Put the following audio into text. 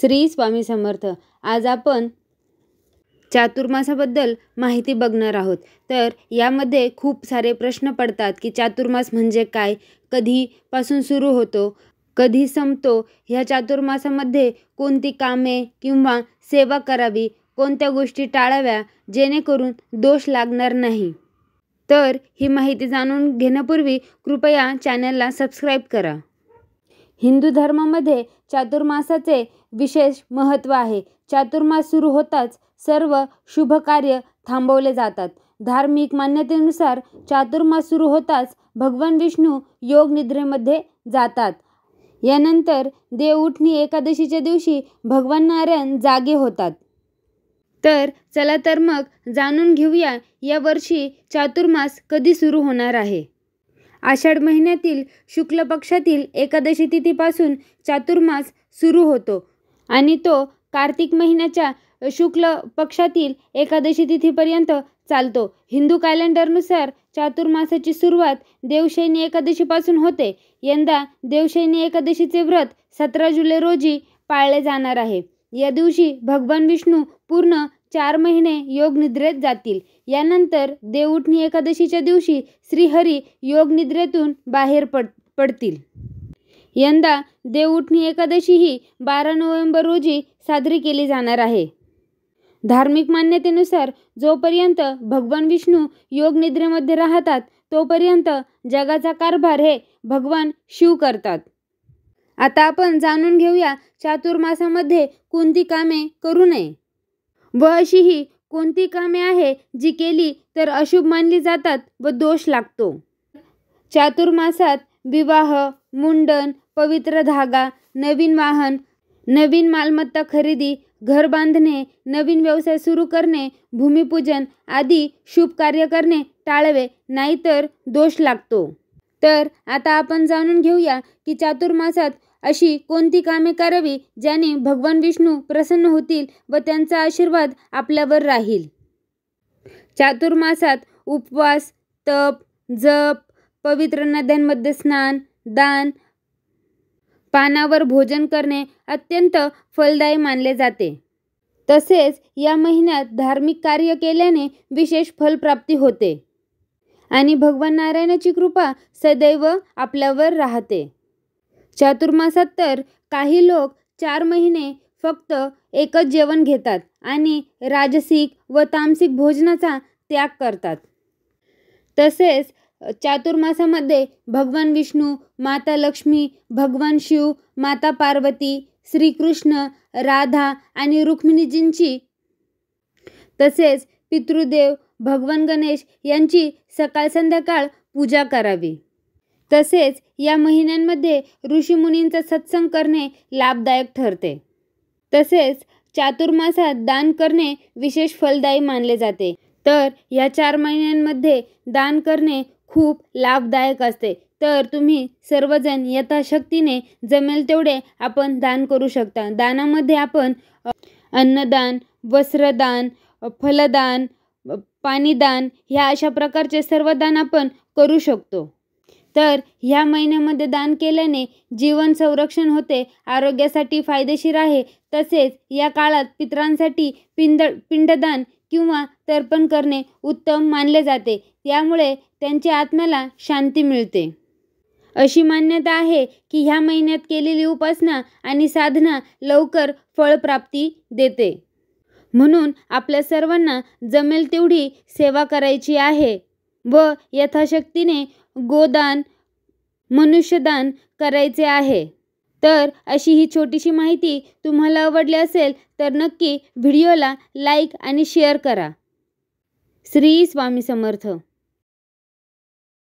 श्री स्वामी समर्थ. आज आपण चातुर्मासाबद्दल माहिती बघणार आहोत. तर यामध्ये खूप सारे प्रश्न पडतात की चातुर्मास म्हणजे काय, कधीपासून सुरू होतो, कधी संपतो, ह्या चातुर्मासामध्ये कोणती कामे किंवा सेवा करावी, कोणत्या गोष्टी टाळाव्या जेणेकरून दोष लागणार नाही. तर ही माहिती जाणून घेण्यापूर्वी कृपया चॅनलला सबस्क्राईब करा. हिंदू धर्मामध्ये चातुर्मासाचे विशेष महत्त्व आहे. चातुर्मास सुरू होताच सर्व शुभ कार्य थांबवले जातात. धार्मिक मान्यतेनुसार चातुर्मास सुरू होताच भगवान विष्णू योग निद्रेमध्ये जातात. यानंतर देवउठणी एकादशीच्या दिवशी भगवान नारायण जागे होतात. तर चला तर मग जाणून घेऊया या वर्षी चातुर्मास कधी सुरू होणार आहे. आषाढ महिन्यातील शुक्ल पक्षातील एकादशी तिथीपासून चातुर्मास सुरू होतो आणि तो कार्तिक महिन्याच्या शुक्ल पक्षातील एकादशी तिथीपर्यंत चालतो. हिंदू कॅलेंडरनुसार चातुर्मासाची सुरुवात देवशयनी एकादशीपासून होते. यंदा देवशयनी एकादशीचे व्रत 17 जुलै रोजी पाळले जाणार आहे. या दिवशी भगवान विष्णू पूर्ण 4 महिने योग निद्रेत जातील. यानंतर देवउठणी एकादशीच्या दिवशी श्रीहरी योग निद्रेतून बाहेर पडतील. यंदा देवउठणी एकादशी ही 12 नोव्हेंबर रोजी साजरी केली जाणार आहे. धार्मिक मान्यतेनुसार जोपर्यंत भगवान विष्णू योग निद्रेमध्ये राहतात तोपर्यंत जगाचा कारभार हे भगवान शिव करतात. आता आपण जाणून घेऊया चातुर्मासामध्ये कोणती कामे करू नये व अशी ही कोणती कामे आहे जी केली तर अशुभ मानली जातात व दोष लागतो. चातुर्मासात विवाह, मुंडन, पवित्र धागा, नवीन वाहन, नवीन मालमत्ता खरेदी, घर बांधणे, नवीन व्यवसाय सुरू करणे, भूमिपूजन आदी शुभ कार्य करणे टाळावे, नाहीतर दोष लागतो. तर आता आपण जाणून घेऊया की चातुर्मासात अशी कोणती कामे करावी ज्याने भगवान विष्णू प्रसन्न होतील व त्यांचा आशीर्वाद आपल्यावर राहील. चातुर्मासात उपवास, तप, जप, पवित्र नद्यांमध्ये स्नान, दान, पानावर भोजन करणे अत्यंत फलदायी मानले जाते. तसेच या महिन्यात धार्मिक कार्य केल्याने विशेष फलप्राप्ती होते आणि भगवान नारायणाची कृपा सदैव आपल्यावर राहते. चातुर्मासात तर काही लोक 4 महिने फक्त एकच जेवण घेतात आणि राजसिक व तामसिक भोजनाचा त्याग करतात. तसेच चातुर्मासामध्ये भगवान विष्णू, माता लक्ष्मी, भगवान शिव, माता पार्वती, श्रीकृष्ण, राधा आणि रुक्मिणीजींची तसेच पितृदेव, भगवान गणेश यांची सकाळ संध्याकाळ पूजा करावी. तसेच या महिन्यांमध्ये ऋषीमुनींचा सत्संग करणे लाभदायक ठरते. तसेच चातुर्मासात दान करणे विशेष फलदायी मानले जाते. तर या 4 महिन्यांमध्ये दान करणे खूप लाभदायक असते. तर तुम्ही सर्वजण यथाशक्तीने जमेल तेवढे आपण दान करू शकता. दानामध्ये आपण अन्नदान, वस्त्रदान, फलदान, पाणीदान ह्या अशा प्रकारचे सर्व दान आपण करू शकतो. तर ह्या महिन्यामध्ये दान केल्याने जीवन संरक्षण होते, आरोग्यासाठी फायदेशीर आहे. तसेच या काळात पितरांसाठी पिंडदान किंवा तर्पण करणे उत्तम मानले जाते. त्यामुळे त्यांच्या आत्म्याला शांती मिळते. अशी मान्यता आहे की ह्या महिन्यात केलेली उपासना आणि साधना लवकर फळप्राप्ती देते. म्हणून आपल्या सर्वांना जमेल तेवढी सेवा करायची आहे व यथाशक्तीने गोदान, मनुष्यदान करायचे आहे. तर अशी ही छोटीशी माहिती तुम्हाला आवडली असेल तर नक्की व्हिडिओला लाईक आणि शेअर करा. श्री स्वामी समर्थ.